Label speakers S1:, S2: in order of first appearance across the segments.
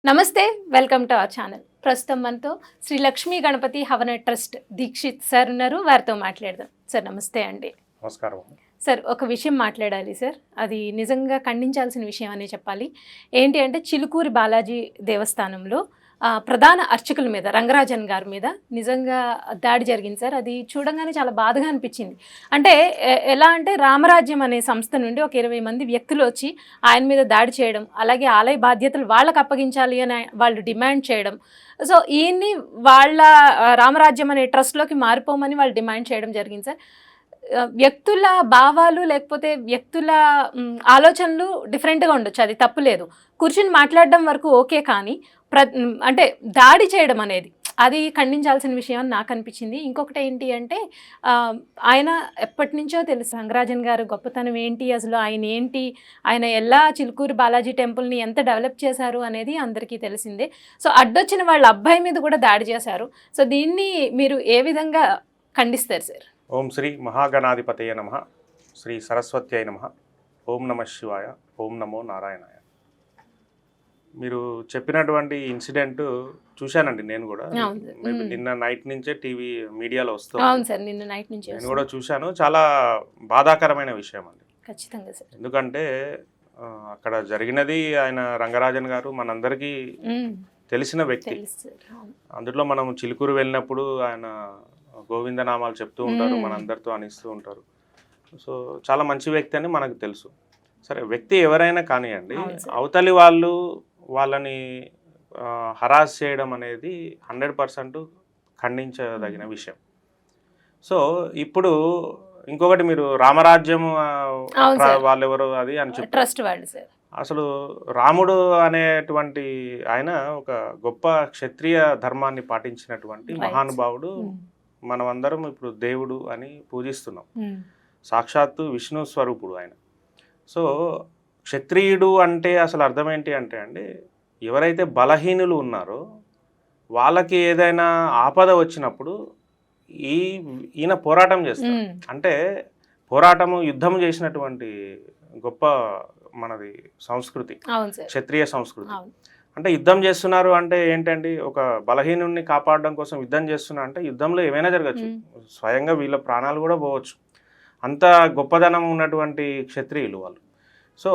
S1: నమస్తే welcome to our channel. ప్రస్తుతం మనతో శ్రీ లక్ష్మీ గణపతి హవన ట్రస్ట్ దీక్షిత్ సార్ ఉన్నారు. వారితో మాట్లాడదాం. సార్ నమస్తే అండి.
S2: నమస్కారం.
S1: సార్ ఒక విషయం మాట్లాడాలి సార్. అది నిజంగా ఖండించాల్సిన విషయం అనే చెప్పాలి. ఏంటి అంటే చిలుకూరి బాలాజీ దేవస్థానంలో ప్రధాన అర్చకుల మీద రంగరాజన్ గారి మీద నిజంగా దాడి జరిగింది సార్. అది చూడంగానే చాలా బాధగా అనిపించింది. అంటే ఎలా అంటే రామరాజ్యం అనే సంస్థ నుండి ఒక 20 మంది వ్యక్తులు వచ్చి ఆయన మీద దాడి చేయడం, అలాగే ఆలయ బాధ్యతలు వాళ్ళకు అప్పగించాలి అని వాళ్ళు డిమాండ్ చేయడం. సో ఈయన్ని వాళ్ళ రామరాజ్యం అనే ట్రస్ట్లోకి మారిపోమని వాళ్ళు డిమాండ్ చేయడం జరిగింది సార్. వ్యక్తుల భావాలు లేకపోతే వ్యక్తుల ఆలోచనలు డిఫరెంట్గా ఉండొచ్చు, అది తప్పులేదు. కూర్చుని మాట్లాడడం వరకు ఓకే, కానీ అంటే దాడి చేయడం అనేది అది ఖండించాల్సిన విషయం అని నాకు అనిపించింది. ఇంకొకటి ఏంటి అంటే ఆయన ఎప్పటి నుంచో తెలుసు రంగరాజన్ గారు గొప్పతనం ఏంటి, అసలు ఆయన ఏంటి, ఆయన ఎలా చిలుకూరు బాలాజీ టెంపుల్ని ఎంత డెవలప్ చేశారు అనేది అందరికీ తెలిసిందే. సో అడ్డొచ్చిన వాళ్ళ అబ్బాయి మీద కూడా దాడి చేశారు. సో దీన్ని మీరు ఏ విధంగా ఖండిస్తారు సార్?
S2: ఓం శ్రీ మహాగణాధిపతయ నమః, శ్రీ సరస్వత్యై నమః, ఓం నమః శివాయ, ఓం నమో నారాయణాయ. మీరు చెప్పినటువంటి ఇన్సిడెంట్ చూశానండి నేను కూడా. నిన్న నైట్ నుంచే టీవీ మీడియాలో వస్తుంది.
S1: అవును సార్, నిన్న నైట్ నుంచి
S2: నేను కూడా చూశాను. చాలా బాధాకరమైన విషయం అండి.
S1: ఖచ్చితంగా సార్.
S2: ఎందుకంటే అక్కడ జరిగినది ఆయన రంగరాజన్ గారు మనందరికీ తెలిసిన వ్యక్తి. అందులో మనం చిలుకూరు వెళ్ళినప్పుడు ఆయన గోవిందనామాలు చెప్తూ ఉంటారు, మనందరితో అనిస్తూ ఉంటారు. సో చాలా మంచి వ్యక్తి అని మనకు తెలుసు. సరే, వ్యక్తి ఎవరైనా కానివ్వండి, అవతలి వాళ్ళని హరాస్ చేయడం అనేది 100% ఖండించదగిన విషయం. సో ఇప్పుడు ఇంకొకటి, మీరు రామరాజ్యం వాళ్ళెవరు అది అని చెప్పారు. అసలు రాముడు అనేటువంటి ఆయన ఒక గొప్ప క్షత్రియ ధర్మాన్ని పాటించినటువంటి మహానుభావుడు. మనమందరం ఇప్పుడు దేవుడు అని పూజిస్తున్నాం. సాక్షాత్తు విష్ణు స్వరూపుడు ఆయన. సో క్షత్రియుడు అంటే అసలు అర్థం ఏంటి అంటే అండి, ఎవరైతే బలహీనులు ఉన్నారో వాళ్ళకి ఏదైనా ఆపద వచ్చినప్పుడు ఈయన పోరాటం చేస్తారు. అంటే పోరాటము, యుద్ధం చేసినటువంటి గొప్ప మనది సంస్కృతి, క్షత్రియ సంస్కృతి. అంటే యుద్ధం చేస్తున్నారు అంటే ఏంటండి, ఒక బలహీనుడిని కాపాడడం కోసం యుద్ధం చేస్తున్నారు అంటే యుద్ధంలో ఏమైనా జరగచ్చు, స్వయంగా వీళ్ళ ప్రాణాలు కూడా పోవచ్చు. అంత గొప్పదనం ఉన్నటువంటి క్షత్రియులు వాళ్ళు. సో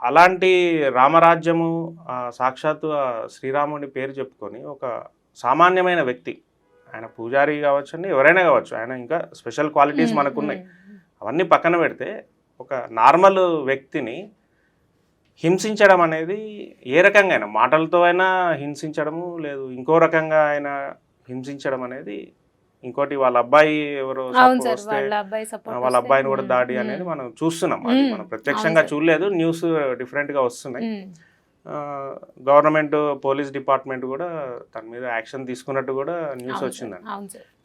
S2: అలాంటి రామరాజ్యము సాక్షాత్తు శ్రీరాముడి పేరు చెప్పుకొని ఒక సామాన్యమైన వ్యక్తి, ఆయన పూజారి కావచ్చండి, ఎవరైనా కావచ్చు, ఆయన ఇంకా స్పెషల్ క్వాలిటీస్ మనకున్నాయి, అవన్నీ పక్కన పెడితే ఒక నార్మల్ వ్యక్తిని హింసించడం అనేది ఏ రకంగా అయినా, మాటలతో అయినా హింసించడము, లేదు ఇంకో రకంగా ఆయన హింసించడం అనేది, ఇంకోటి వాళ్ళ అబ్బాయి ఎవరో వాళ్ళ అబ్బాయిని కూడా దాడి అనేది మనం చూస్తున్నాం. అది మనం ప్రత్యక్షంగా చూడలేదు, న్యూస్ డిఫరెంట్గా వస్తున్నాయి. గవర్నమెంట్ పోలీస్ డిపార్ట్మెంట్ కూడా దాని మీద యాక్షన్ తీసుకున్నట్టు కూడా న్యూస్ వచ్చిందండి.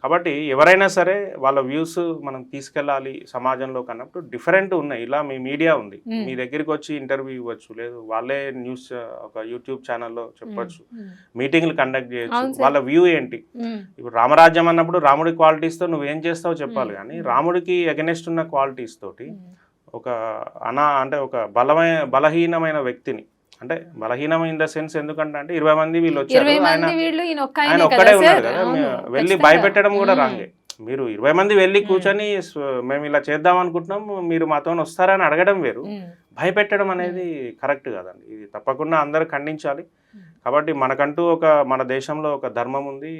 S2: కాబట్టి ఎవరైనా సరే వాళ్ళ వ్యూస్ మనం తీసుకెళ్ళాలి సమాజంలో కన్నప్పుడు డిఫరెంట్ ఉన్నాయి. ఇలా మీ మీడియా ఉంది, మీ దగ్గరికి వచ్చి ఇంటర్వ్యూ ఇవ్వచ్చు, లేదు వాళ్ళే న్యూస్ ఒక యూట్యూబ్ ఛానల్లో చెప్పచ్చు, మీటింగ్లు కండక్ట్ చేయొచ్చు. వాళ్ళ వ్యూ ఏంటి, ఇప్పుడు రామరాజ్యం అన్నప్పుడు రాముడి క్వాలిటీస్తో నువ్వేం చేస్తావో చెప్పాలి, కానీ రాముడికి అగెనెస్ట్ ఉన్న క్వాలిటీస్ తోటి ఒక అంటే ఒక బలహీనమైన వ్యక్తిని, అంటే బలహీనం ఇన్ ద సెన్స్ ఎందుకంటే 20 మంది వీళ్ళు వచ్చారు, ఆయన ఒక్కడే ఉన్నారు కదా, వెళ్ళి భయపెట్టడం కూడా రాంగే. మీరు 20 మంది వెళ్ళి కూర్చొని మేము ఇలా చేద్దాం అనుకుంటున్నాం, మీరు మాతో వస్తారని అడగడం వేరు, భయపెట్టడం అనేది కరెక్ట్ కాదండి. ఇది తప్పకుండా అందరూ ఖండించాలి. కాబట్టి మనకంటూ మన దేశంలో ఒక ధర్మం ఉంది,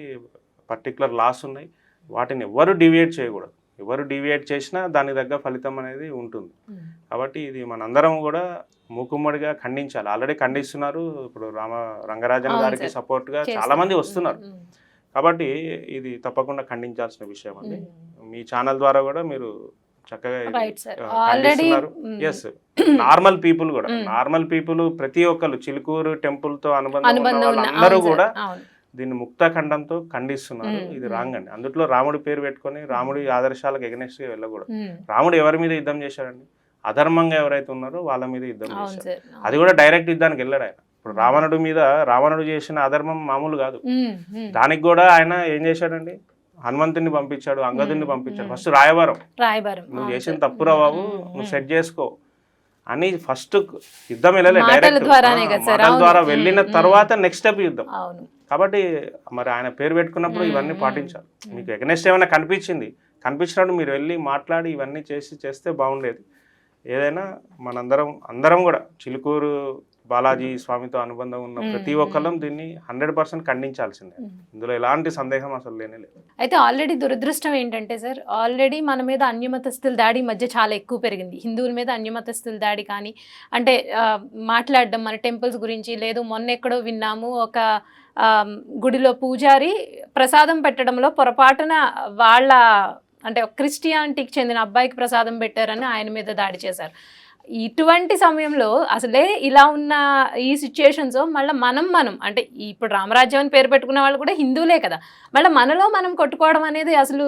S2: పర్టికులర్ లాస్ ఉన్నాయి, వాటిని ఎవరు డివియేట్ చేయకూడదు. ఎవరు డివియేట్ చేసినా దాని తగ్గ ఫలితం అనేది ఉంటుంది. కాబట్టి ఇది మనందరం కూడా మూకుమ్మడిగా ఖండించాలి. ఆల్రెడీ ఖండిస్తున్నారు, ఇప్పుడు రంగరాజన్ గారికి సపోర్ట్గా చాలా మంది వస్తున్నారు. కాబట్టి ఇది తప్పకుండా ఖండించాల్సిన విషయం అండి. మీ ఛానల్ ద్వారా కూడా మీరు చక్కగా ఖండిస్తున్నారు. ఎస్, నార్మల్ పీపుల్ ప్రతి ఒక్కరు చిలుకూరు టెంపుల్తో అనుబంధం వాళ్ళందరూ కూడా దీన్ని ముక్తఖండంతో ఖండిస్తున్నారు. ఇది రాంగ్ అండి. అందులో రాముడి పేరు పెట్టుకొని రాముడి ఆదర్శాలకు ఎగనెస్ట్గా వెళ్ళకూడదు. రాముడు ఎవరి మీద యుద్ధం చేశాడండి? అధర్మంగా ఎవరైతే ఉన్నారో వాళ్ళ మీద యుద్ధం చేశారు. అది కూడా డైరెక్ట్ యుద్ధానికి వెళ్ళాడు ఆయన. ఇప్పుడు రావణుడు చేసిన అధర్మం మామూలు కాదు. దానికి కూడా ఆయన ఏం చేశాడండి, హనుమంతుని పంపించాడు, అంగదుని పంపించాడు. ఫస్ట్ రాయబారం, నువ్వు చేసిన తప్పురా బాబు, నువ్వు సెట్ చేసుకో అని ఫస్ట్ యుద్ధం వెళ్ళలే,
S1: మాటల
S2: డైరెక్ట్
S1: ద్వారానే కదా సార్.
S2: మాటల
S1: అవును.
S2: ద్వారా వెళ్ళిన తర్వాత నెక్స్ట్ స్టెప్ యుద్ధం.
S1: అవును.
S2: కాబట్టి మరి ఆయన పేరు పెట్టుకున్నప్పుడు ఇవన్నీ పాటించాలి. మీకు ఎగనెస్ట్ ఏమైనా కనిపించినప్పుడు మీరు వెళ్ళి మాట్లాడి ఇవన్నీ చేస్తే బాగుండేది. ఏదైనా అందరం కూడా చిలుకూరు బాలాజీ స్వామితో అనుబంధం ఉన్న ప్రతి ఒక్కళ్ళం దీన్ని 100% ఖండించాల్సిందే. ఇందులో ఎలాంటి సందేహం అసలు లేనే లేదు.
S1: అయితే ఆల్రెడీ దురదృష్టం ఏంటంటే సార్, ఆల్రెడీ మన మీద అన్యమతస్థుల దాడి ఈ మధ్య చాలా ఎక్కువ పెరిగింది. హిందువుల మీద అన్యమతస్థుల దాడి కానీ, అంటే మాట్లాడడం మన టెంపుల్స్ గురించి, లేదు మొన్న ఎక్కడో విన్నాము ఒక గుడిలో పూజారి ప్రసాదం పెట్టడంలో పొరపాటున వాళ్ళ అంటే క్రిస్టియానిటీకి చెందిన అబ్బాయికి ప్రసాదం పెట్టారని ఆయన మీద దాడి చేశారు. ఇటువంటి సమయంలో అసలే ఇలా ఉన్న ఈ సిచ్యుయేషన్స్ మళ్ళీ మనం అంటే ఇప్పుడు రామరాజ్యం అని పేరు పెట్టుకున్న వాళ్ళు కూడా హిందువులే కదా, మళ్ళీ మనలో మనం కొట్టుకోవడం అనేది అసలు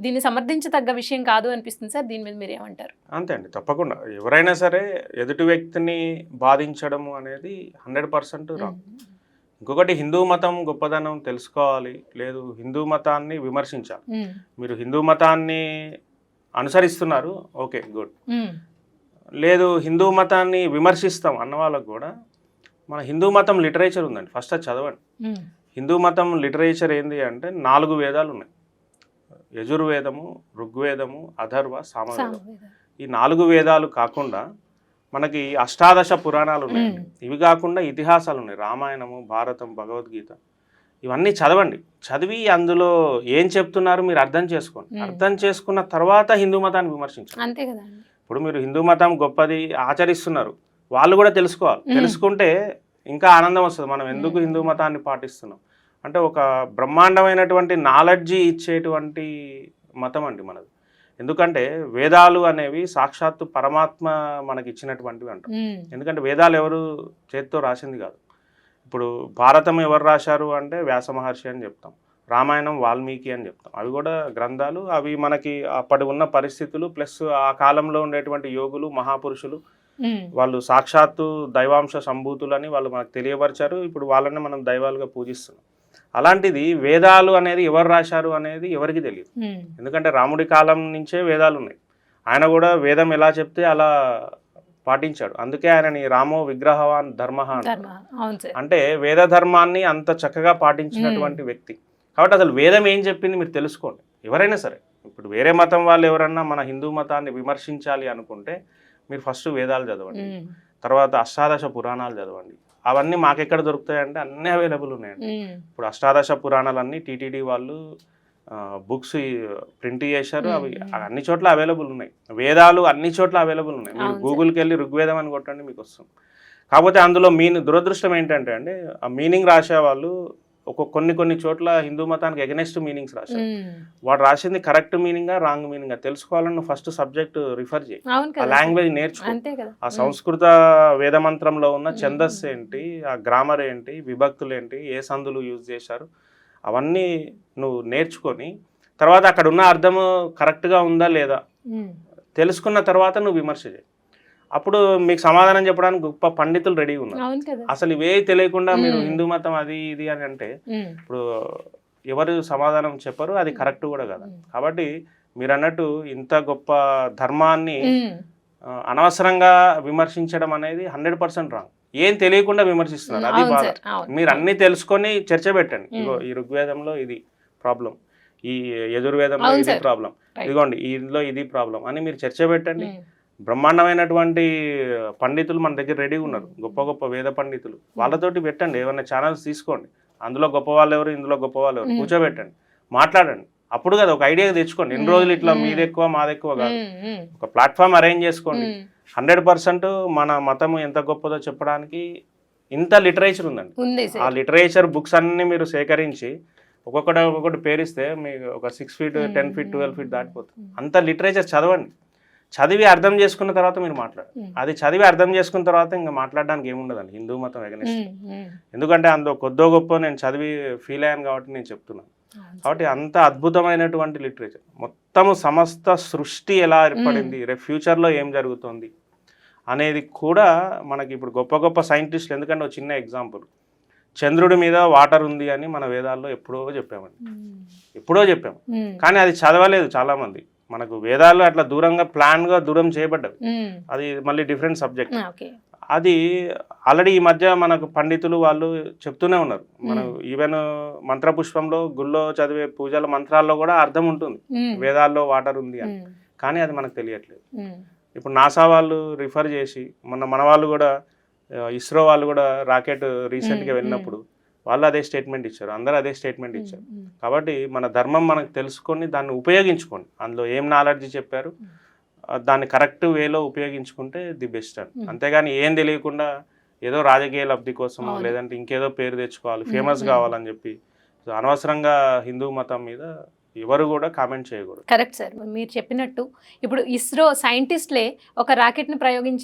S1: దీన్ని సమర్థించదగ్గ విషయం కాదు అనిపిస్తుంది సార్. దీని మీద మీరు ఏమంటారు?
S2: అంతే అండి, తప్పకుండా ఎవరైనా సరే ఎదుటి వ్యక్తిని బాధించడము అనేది 100% రాంగ్. ఇంకొకటి, హిందూ మతం గొప్పదనం తెలుసుకోవాలి, లేదు హిందూ మతాన్ని విమర్శించాలి. మీరు హిందూ మతాన్ని అనుసరిస్తున్నారు, ఓకే గుడ్. లేదు హిందూ మతాన్ని విమర్శిస్తాం అన్న వాళ్ళకు కూడా మన హిందూ మతం లిటరేచర్ ఉందండి, ఫస్ట్ అది చదవండి. హిందూ మతం లిటరేచర్ ఏంది అంటే 4 వేదాలు ఉన్నాయి. యజుర్వేదము, ఋగ్వేదము, అథర్వ, సామవేదం. ఈ 4 వేదాలు కాకుండా మనకి అష్టాదశ పురాణాలు ఉన్నాయి. ఇవి కాకుండా ఇతిహాసాలు ఉన్నాయి, రామాయణము, భారతం, భగవద్గీత. ఇవన్నీ చదవండి. చదివి అందులో ఏం చెప్తున్నారు మీరు అర్థం చేసుకోండి. అర్థం చేసుకున్న తర్వాత హిందూ మతాన్ని విమర్శించండి.
S1: అంతే కదా.
S2: ఇప్పుడు మీరు హిందూ మతం గొప్పది ఆచరిస్తున్నారు, వాళ్ళు కూడా తెలుసుకోవాలి. తెలుసుకుంటే ఇంకా ఆనందం వస్తుంది. మనం ఎందుకు హిందూ మతాన్ని పాటిస్తున్నాం అంటే ఒక బ్రహ్మాండమైనటువంటి నాలెడ్జి ఇచ్చేటువంటి మతం అండి మనది. ఎందుకంటే వేదాలు అనేవి సాక్షాత్తు పరమాత్మ మనకి ఇచ్చినటువంటివి అంటాం. ఎందుకంటే వేదాలు ఎవరు చేతితో రాసింది కాదు. ఇప్పుడు భారతం ఎవరు రాశారు అంటే వ్యాస మహర్షి అని చెప్తాం, రామాయణం వాల్మీకి అని చెప్తాం. అవి కూడా గ్రంథాలు. అవి మనకి అప్పటి ఉన్న పరిస్థితులు ప్లస్ ఆ కాలంలో ఉండేటువంటి యోగులు, మహాపురుషులు, వాళ్ళు సాక్షాత్తు దైవాంశ సంభూతులని వాళ్ళు మనకు తెలియపరిచారు. ఇప్పుడు వాళ్ళని మనం దైవాలుగా పూజిస్తున్నాం. అలాంటిది వేదాలు అనేది ఎవరు రాశారు అనేది ఎవరికి తెలియదు. ఎందుకంటే రాముడి కాలం నుంచే వేదాలు ఉన్నాయి. ఆయన కూడా వేదం ఎలా చెప్తే అలా పాటించాడు. అందుకే ఆయనని రామో విగ్రహవాన్ ధర్మ అంటే వేద ధర్మాన్ని అంత చక్కగా పాటించినటువంటి వ్యక్తి. కాబట్టి అసలు వేదం ఏం చెప్పింది మీరు తెలుసుకోండి. ఎవరైనా సరే, ఇప్పుడు వేరే మతం వాళ్ళు ఎవరన్నా మన హిందూ మతాన్ని విమర్శించాలి అనుకుంటే మీరు ఫస్ట్ వేదాలు చదవండి, తర్వాత అష్టాదశ పురాణాలు చదవండి. అవన్నీ మాకెక్కడ దొరుకుతాయంటే అన్నీ అవైలబుల్ ఉన్నాయండి. ఇప్పుడు అష్టాదశ పురాణాలన్నీ టీటీడీ వాళ్ళు బుక్స్ ప్రింట్ చేశారు. అవి అన్ని చోట్ల అవైలబుల్ ఉన్నాయి. వేదాలు అన్ని చోట్ల అవైలబుల్ ఉన్నాయి. మీరు గూగుల్కి వెళ్ళి ఋగ్వేదం అని కొట్టండి, మీకు వస్తుంది. కాకపోతే అందులో దురదృష్టం ఏంటంటే అండి, ఆ మీనింగ్ రాసే వాళ్ళు కొన్ని చోట్ల హిందూ మతానికి ఎగనెస్ట్ మీనింగ్స్ రాశారు. వాడు రాసింది కరెక్ట్ మీనింగా రాంగ్ మీనింగా తెలుసుకోవాలని ఫస్ట్ సబ్జెక్ట్ రిఫర్ చేయి, ఆ లాంగ్వేజ్ నేర్చుకో. ఆ సంస్కృత వేదమంత్రంలో ఉన్న ఛందస్సు ఏంటి, ఆ గ్రామర్ ఏంటి, విభక్తులు ఏంటి, ఏ సందులు యూజ్ చేశారు, అవన్నీ నువ్వు నేర్చుకొని తర్వాత అక్కడ ఉన్న అర్థము కరెక్ట్గా ఉందా లేదా తెలుసుకున్న తర్వాత నువ్వు విమర్శ చేయి. అప్పుడు మీకు సమాధానం చెప్పడానికి గొప్ప పండితులు రెడీగా ఉన్నారు. అసలు ఇవే తెలియకుండా మీరు హిందూ మతం అది ఇది అని అంటే ఇప్పుడు ఎవరు సమాధానం చెప్పరు, అది కరెక్ట్ కూడా కదా. కాబట్టి మీరు అన్నట్టు ఇంత గొప్ప ధర్మాన్ని అనవసరంగా విమర్శించడం అనేది 100% రాంగ్. ఏం తెలియకుండా విమర్శిస్తున్నారు, అది బాధ. మీరు అన్ని తెలుసుకొని చర్చ పెట్టండి. ఇగో ఈ ఋగ్వేదంలో ఇది ప్రాబ్లం, ఈ యజుర్వేదంలో ఇది ప్రాబ్లం, ఇదిగోండి ఇందులో ఇది ప్రాబ్లం అని మీరు చర్చ పెట్టండి. బ్రహ్మాండమైనటువంటి పండితులు మన దగ్గర రెడీగా ఉన్నారు, గొప్ప గొప్ప వేద పండితులు. వాళ్ళతోటి పెట్టండి, ఏమైనా ఛానల్స్ తీసుకోండి, అందులో గొప్ప వాళ్ళు ఎవరు, ఇందులో గొప్ప వాళ్ళు ఎవరు, కూర్చోబెట్టండి, మాట్లాడండి. అప్పుడు కదా ఒక ఐడియా తెచ్చుకోండి. ఎన్ని రోజులు ఇట్లా మీది ఎక్కువ మాది ఎక్కువ కాదు, ఒక ప్లాట్ఫామ్ అరేంజ్ చేసుకోండి. 100% మన మతము ఎంత గొప్పదో చెప్పడానికి ఇంత లిటరేచర్ ఉందండి. ఆ లిటరేచర్ బుక్స్ అన్ని మీరు సేకరించి ఒక్కొక్కటి పేరిస్తే మీకు ఒక 6 feet 10 feet 12 feet దాటిపోతుంది. అంత లిటరేచర్ చదవండి. చదివి అర్థం చేసుకున్న తర్వాత మీరు మాట్లాడండి. అది చదివి అర్థం చేసుకున్న తర్వాత ఇంకా మాట్లాడడానికి ఏముండదండి హిందూ మతం ఎగనిస్ట్. ఎందుకంటే అందులో కొద్దో గొప్ప నేను చదివి ఫీల్ అయ్యాను కాబట్టి నేను చెప్తున్నాను. కాబట్టి అంత అద్భుతమైనటువంటి లిటరేచర్, మొత్తము సమస్త సృష్టి ఎలా ఏర్పడింది, రేపు ఫ్యూచర్లో ఏం జరుగుతుంది అనేది కూడా మనకి ఇప్పుడు గొప్ప గొప్ప సైంటిస్టులు. ఎందుకంటే ఒక చిన్న ఎగ్జాంపుల్, చంద్రుడి మీద వాటర్ ఉంది అని మన వేదాల్లో ఎప్పుడో చెప్పాము. కానీ అది చదవలేదు చాలామంది. మనకు వేదాలు అట్లా దూరంగా ప్లాన్గా దూరం చేయబడ్డవి. అది మళ్ళీ డిఫరెంట్ సబ్జెక్ట్.
S1: ఓకే.
S2: అది ఆల్రెడీ ఈ మధ్య మనకు పండితులు వాళ్ళు చెప్తూనే ఉన్నారు. మనం ఈవెన్ మంత్రపుష్పంలో గుళ్ళో చదివే పూజల మంత్రాల్లో కూడా అర్థం ఉంటుంది, వేదాల్లో వాటర్ ఉంది అని. కానీ అది మనకు తెలియట్లేదు. ఇప్పుడు నాసా వాళ్ళు రిఫర్ చేసి మన వాళ్ళు కూడా ఇస్రో వాళ్ళు కూడా రాకెట్ రీసెంట్గా వెళ్ళినప్పుడు వాళ్ళు అదే స్టేట్మెంట్ ఇచ్చారు, అందరూ అదే స్టేట్మెంట్ ఇచ్చారు. కాబట్టి మన ధర్మం మనకు తెలుసుకొని దాన్ని ఉపయోగించుకోండి. అందులో ఏం నాలెడ్జ్ చెప్పారు దాన్ని కరెక్ట్ వేలో ఉపయోగించుకుంటే ది బెస్ట్ అని. అంతేగాని ఏం తెలియకుండా ఏదో రాజకీయ లబ్ధి కోసం లేదంటే ఇంకేదో పేరు తెచ్చుకోవాలి, ఫేమస్ కావాలని చెప్పి అనవసరంగా హిందూ మతం మీద ఎవరు కూడా కామెంట్ చేయకూడదు.
S1: కరెక్ట్ సార్, మీరు చెప్పినట్టు ఇప్పుడు ఇస్రో సైంటిస్ట్లే ఒక రాకెట్ని ప్రయోగించి